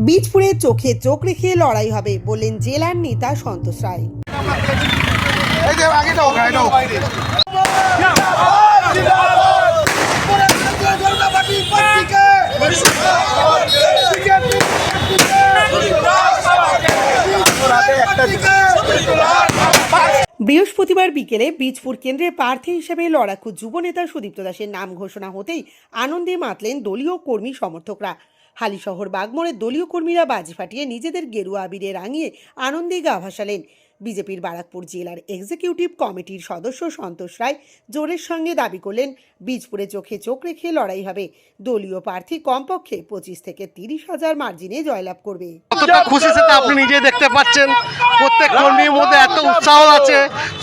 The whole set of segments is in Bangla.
বীজপুরে চোখে চোখ রেখে লড়াই হবে বললেন জেলার নেতা সন্তোষ রায়। বৃহস্পতিবার বিকেলে বীজপুর কেন্দ্রের প্রার্থী হিসেবে লড়াকু যুবনেতা সুদীপ্ত দাসের নাম ঘোষণা হতেই আনন্দে মাতলেন দলীয় কর্মী সমর্থকরা। হালিশহর বাগমোড়ের দলীয় কর্মীরা বাজি ফাটিয়ে নিজেদের গেরুয়া আবিরে রাঙিয়ে আনন্দে গা ভাসালেন। বিজেপির বারাকপুর জেলার এক্সিকিউটিভ কমিটির সদস্য সন্তোষ রায় জোরের সঙ্গে দাবি করলেন, বীজপুরে চোখে চোখ রেখে লড়াই হবে। দলীয় প্রার্থী কমপক্ষে 25 থেকে 30,000 মার্জিনে জয়লাভ করবে। কতটা খুশি সেটা আপনি নিজে দেখতে পাচ্ছেন। প্রত্যেক কর্মীর মধ্যে এত উৎসাহ আছে,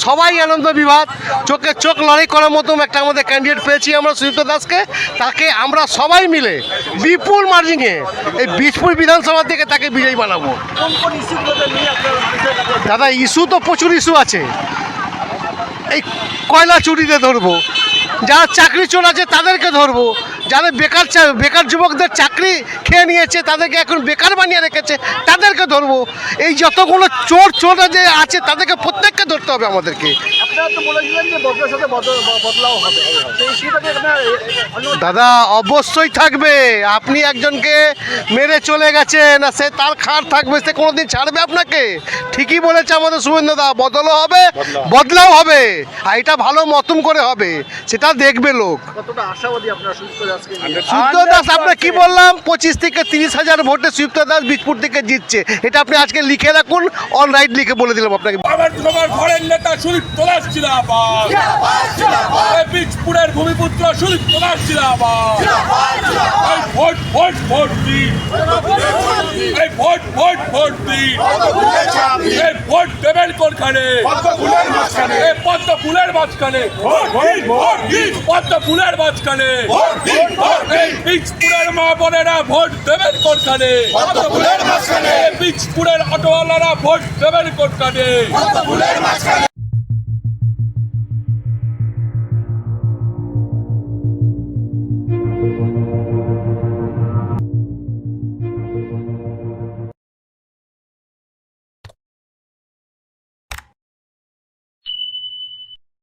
সবাই আনন্দ বিভাগ, চোখে চোখ লড়াই করার মতো একটা আমাদের ক্যান্ডিডেট পেয়েছি আমরা সুদীপ্ত দাসকে। তাকে আমরা সবাই মিলে বিপুল মার্জিনে এই বীজপুর বিধানসভা থেকে তাকে বিজয়ী বানাবো। দাদা, ইস্যু তো প্রচুর ইস্যু আছে। এই কয়লা চুরিতে ধরবো, যারা চাকরি চোর আছে তাদেরকে ধরবো, যাদের বেকার যুবকদের চাকরি খেয়ে নিয়েছে তাদেরকে এখন বেকার বানিয়ে রেখেছে তাদেরকে ধরবো। এই যতগুলো চোররা যে আছে তাদেরকে প্রত্যেককে ধরতে হবে আমাদেরকে। দাদা, অবশ্যই থাকবে। আপনি একজনকে মেরে চলে গেছেন, সে তার খাট থাকবে, সে কোনোদিন ছাড়বে আপনাকে? ঠিকই বলেছে আমাদের শুভেন্দুদা, বদলও হবে, বদলাও হবে, আর এটা ভালো মতন করে হবে, সেটা দেখবে লোক। সুদীপ্ত দাস, আপনার কি বললাম, 25 থেকে 30,000 ভোটে সুদীপ্ত দাস বীজপুর থেকে জিতছে। এটা আপনি আজকে লিখে রাখুন, অন রাইট লিখে বলে দিলাম আপনাকে। ঘরের নেতা সুদীপ্ত দাস জিন্দাবাদ, বীজপুরের ভূমিপুত্র সুদীপ্ত দাস জিন্দাবাদ। ভোট ভোট ভোট দিন, এই ভোট ভোট ভোট দিন, এই ভোট দেবেন কোনখানে? পদ্ম ফুলের মাঝখানে, পদ্ম ফুলের মাঝখানে। বীজপুরের মা বোনেরা ভোট দেবেন কোনখানে? বীজপুরের অটোওয়ালারা ভোট দেবেন কোনখানে?